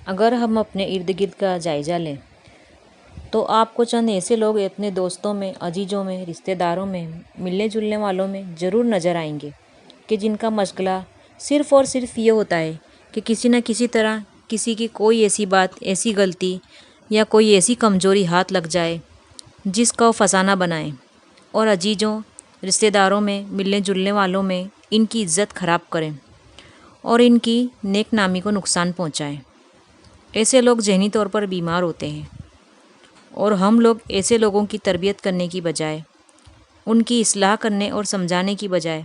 اگر ہم اپنے ارد گرد کا جائزہ لیں تو آپ کو چند ایسے لوگ اپنے دوستوں میں، عزیزوں میں، رشتہ داروں میں، ملنے جلنے والوں میں ضرور نظر آئیں گے کہ جن کا مشغلہ صرف اور صرف یہ ہوتا ہے کہ کسی نہ کسی طرح کسی کی کوئی ایسی بات، ایسی غلطی یا کوئی ایسی کمزوری ہاتھ لگ جائے جس کا وہ فسانہ بنائیں اور عزیزوں، رشتہ داروں میں، ملنے جلنے والوں میں ان کی عزت خراب کریں اور ان کی نیک نامی کو نقصان پہنچائیں۔ ایسے لوگ ذہنی طور پر بیمار ہوتے ہیں اور ہم لوگ ایسے لوگوں کی تربیت کرنے کی بجائے، ان کی اصلاح کرنے اور سمجھانے کی بجائے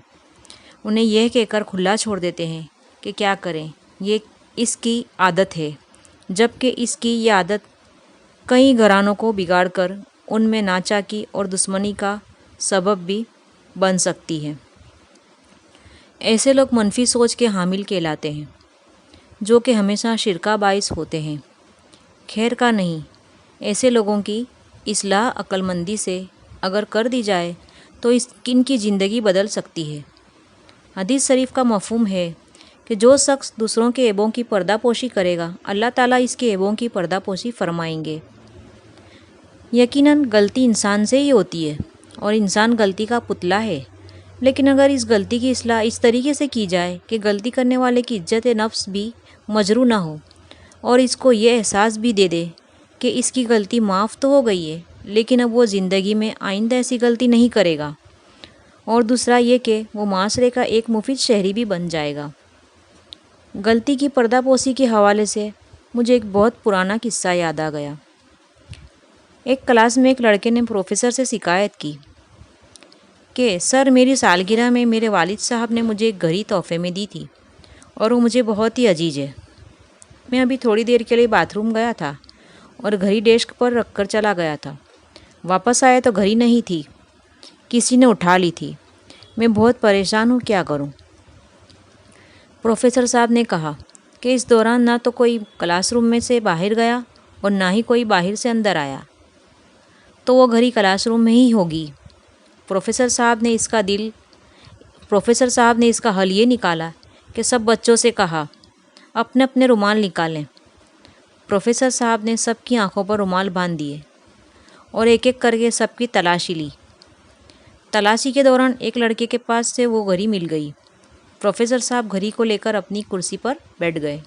انہیں یہ کہہ کر کھلا چھوڑ دیتے ہیں کہ کیا کریں، یہ اس کی عادت ہے، جبکہ اس کی یہ عادت کئی گھرانوں کو بگاڑ کر ان میں ناچاکی اور دشمنی کا سبب بھی بن سکتی ہے۔ ایسے لوگ منفی سوچ کے حامل کہلاتے ہیں، جو کہ ہمیشہ شرکا باعث ہوتے ہیں۔ خیر کا نہیں، ایسے لوگوں کی اصلاح عقل مندی سے اگر کر دی جائے تو ان کی زندگی بدل سکتی ہے۔ حدیث شریف کا مفہوم ہے کہ جو شخص دوسروں کے عیبوں کی پردہ پوشی کرے گا، اللہ تعالیٰ اس کے عیبوں کی پردہ پوشی فرمائیں گے۔ یقیناً غلطی انسان سے ہی ہوتی ہے اور انسان غلطی کا پتلا ہے، لیکن اگر اس غلطی کی اصلاح اس طریقے سے کی جائے کہ غلطی کرنے والے کی عزت نفس بھی مجروح نہ ہو اور اس کو یہ احساس بھی دے دے کہ اس کی غلطی معاف تو ہو گئی ہے لیکن اب وہ زندگی میں آئندہ ایسی غلطی نہیں کرے گا، اور دوسرا یہ کہ وہ معاشرے کا ایک مفید شہری بھی بن جائے گا۔ غلطی کی پردہ پوشی کے حوالے سے مجھے ایک بہت پرانا قصہ یاد آ گیا۔ ایک کلاس میں ایک لڑکے نے پروفیسر سے شکایت کی کہ سر، میری سالگرہ میں میرے والد صاحب نے مجھے ایک گھڑی تحفے میں دی تھی اور وہ مجھے بہت ہی عزیز ہے۔ میں ابھی تھوڑی دیر کے لیے باتھ روم گیا تھا اور گھڑی ڈیسک پر رکھ کر چلا گیا تھا، واپس آیا تو گھڑی نہیں تھی، کسی نے اٹھا لی تھی، میں بہت پریشان ہوں، کیا کروں؟ پروفیسر صاحب نے کہا کہ اس دوران نہ تو کوئی کلاس روم میں سے باہر گیا اور نہ ہی کوئی باہر سے اندر آیا، تو وہ گھڑی کلاس روم میں ہی ہوگی۔ پروفیسر صاحب نے اس کا حل یہ نکالا کہ سب بچوں سے کہا اپنے اپنے رومال نکالیں۔ پروفیسر صاحب نے سب کی آنکھوں پر رومال باندھ دیے اور ایک ایک کر کے سب کی تلاشی لی۔ تلاشی کے دوران ایک لڑکے کے پاس سے وہ گھڑی مل گئی۔ پروفیسر صاحب گھڑی کو لے کر اپنی کرسی پر بیٹھ گئے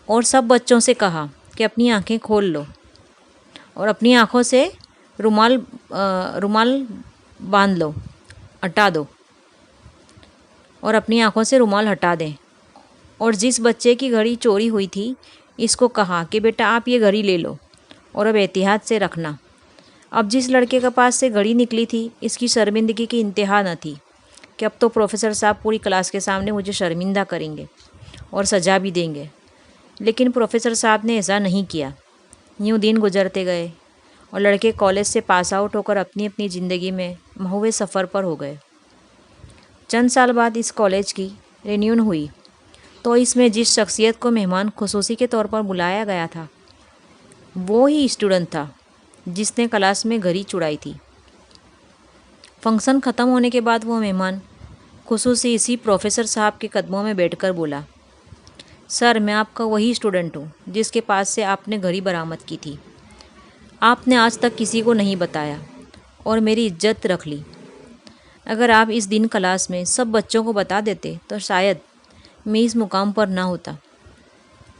اور سب بچوں سے کہا کہ اپنی آنکھیں کھول لو اور اپنی آنکھوں سے رومال باندھ لو، ہٹا دو، اور اپنی آنکھوں سے رومال ہٹا دیں، اور جس بچے کی گھڑی چوری ہوئی تھی اس کو کہا کہ بیٹا آپ یہ گھڑی لے لو اور اب احتیاط سے رکھنا۔ اب جس لڑکے کے پاس سے گھڑی نکلی تھی اس کی شرمندگی کی انتہا نہ تھی کہ اب تو پروفیسر صاحب پوری کلاس کے سامنے مجھے شرمندہ کریں گے اور سزا بھی دیں گے، لیکن پروفیسر صاحب نے ایسا نہیں کیا۔ یوں دن گزرتے گئے اور لڑکے کالج سے پاس آؤٹ ہو کر اپنی اپنی زندگی میں محو سفر پر ہو گئے۔ چند سال بعد اس کالج کی رینیون ہوئی تو اس میں جس شخصیت کو مہمان خصوصی کے طور پر بلایا گیا تھا وہ ہی اسٹوڈنٹ تھا جس نے کلاس میں گھڑی چرائی تھی۔ فنکشن ختم ہونے کے بعد وہ مہمان خصوصی اسی پروفیسر صاحب کے قدموں میں بیٹھ کر بولا، سر، میں آپ کا وہی اسٹوڈنٹ ہوں جس کے پاس سے آپ نے گھڑی برآمد کی تھی۔ آپ نے آج تک کسی کو نہیں بتایا اور میری عزت رکھ لی۔ اگر آپ اس دن کلاس میں سب بچوں کو بتا دیتے تو شاید میں اس مقام پر نہ ہوتا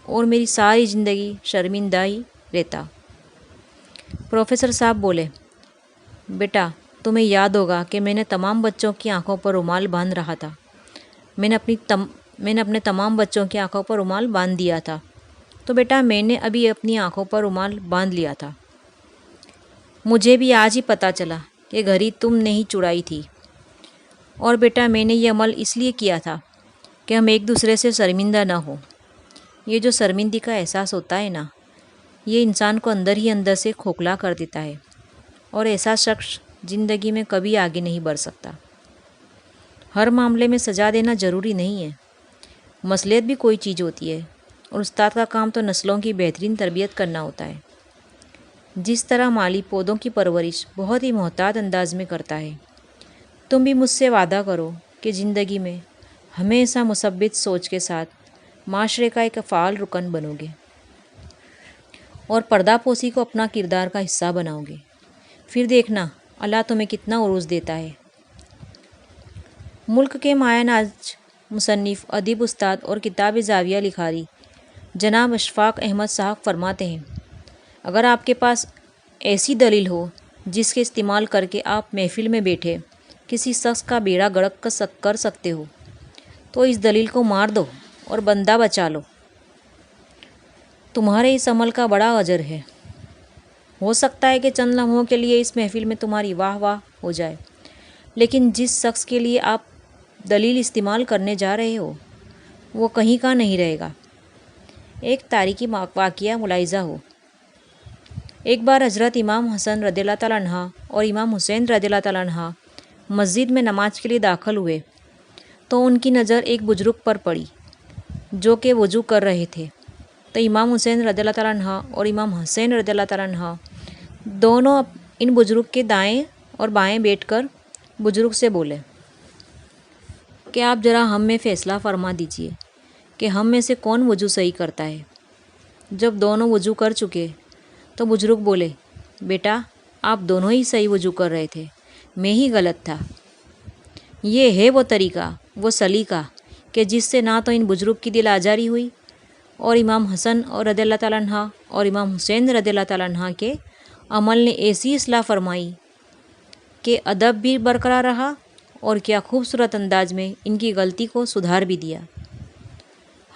اور میری ساری زندگی شرمندہ ہی رہتا۔ پروفیسر صاحب بولے، بیٹا، تمہیں یاد ہوگا کہ میں نے تمام بچوں کی آنکھوں پر رومال باندھ رہا تھا، میں نے اپنے تمام بچوں کی آنکھوں پر رومال باندھ دیا تھا، تو بیٹا میں نے ابھی اپنی آنکھوں پر رومال باندھ لیا تھا۔ مجھے بھی آج ہی پتہ چلا کہ گھڑی تم نے ہی چرائی تھی، اور بیٹا میں نے یہ عمل اس لیے کیا تھا کہ ہم ایک دوسرے سے شرمندہ نہ ہوں۔ یہ جو شرمندگی کا احساس ہوتا ہے نا، یہ انسان کو اندر ہی اندر سے کھوکھلا کر دیتا ہے اور ایسا شخص زندگی میں کبھی آگے نہیں بڑھ سکتا۔ ہر معاملے میں سزا دینا ضروری نہیں ہے، مصلحت بھی کوئی چیز ہوتی ہے، اور استاد کا کام تو نسلوں کی بہترین تربیت کرنا ہوتا ہے۔ جس طرح مالی پودوں کی پرورش بہت ہی محتاط انداز میں کرتا ہے، تم بھی مجھ سے وعدہ کرو کہ زندگی میں ہمیشہ مثبت سوچ کے ساتھ معاشرے کا ایک فعال رکن بنو گے۔ اور پردہ پوشی کو اپنا کردار کا حصہ بناؤ گے، پھر دیکھنا اللہ تمہیں کتنا عروج دیتا ہے۔ ملک کے مایہ ناز مصنف، ادیب، استاد اور کتاب زاویہ لکھاری جناب اشفاق احمد صاحب فرماتے ہیں، اگر آپ کے پاس ایسی دلیل ہو جس کے استعمال کر کے آپ محفل میں بیٹھے کسی شخص کا بیڑا غرق کر سکتے ہو تو اس دلیل کو مار دو اور بندہ بچا لو، تمہارے اس عمل کا بڑا اجر ہے۔ ہو سکتا ہے کہ چند لمحوں کے لیے اس محفل میں تمہاری واہ واہ ہو جائے، لیکن جس شخص کے لیے آپ دلیل استعمال کرنے جا رہے ہو وہ کہیں کا نہیں رہے گا۔ ایک تاریخی واقعہ ملاحظہ ہو۔ ایک بار حضرت امام حسن رضی اللہ تعالیٰ عنہ اور امام حسین رضی اللہ تعالیٰ عنہ مسجد میں نماز کے لیے داخل ہوئے تو ان کی نظر ایک بزرگ پر پڑی جو کہ وضو کر رہے تھے، تو امام حسین رضی اللہ تعالیٰ عنہ اور امام حسین رضی اللہ تعالیٰ عنہ دونوں ان بزرگ کے دائیں اور بائیں بیٹھ کر بزرگ سے بولے کہ آپ ذرا ہم میں فیصلہ فرما دیجئے کہ ہم میں سے کون وضو صحیح کرتا ہے۔ جب دونوں وضو کر چکے تو بزرگ بولے، بیٹا آپ دونوں ہی صحیح وضو کر رہے تھے، میں ہی غلط تھا۔ یہ ہے وہ طریقہ، وہ سلیقہ کہ جس سے نہ تو ان بزرگ کی دل آزاری ہوئی اور امام حسن اور رضی اللہ تعالیٰ عنہ اور امام حسین رضی اللہ تعالیٰ عنہ کے عمل نے ایسی اصلاح فرمائی کہ ادب بھی برقرار رہا اور کیا خوبصورت انداز میں ان کی غلطی کو سدھار بھی دیا۔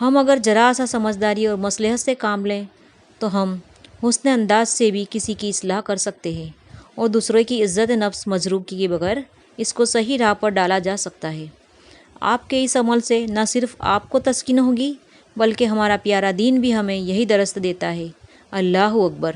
ہم اگر ذرا سا سمجھداری اور مصلحت سے کام لیں تو ہم حسن انداز سے بھی کسی کی اصلاح کر سکتے ہیں اور دوسرے کی عزت نفس مجروح کیے بغیر اس کو صحیح راہ پر ڈالا جا سکتا ہے۔ آپ کے اس عمل سے نہ صرف آپ کو تسکین ہوگی بلکہ ہمارا پیارا دین بھی ہمیں یہی درس دیتا ہے۔ اللہ اکبر۔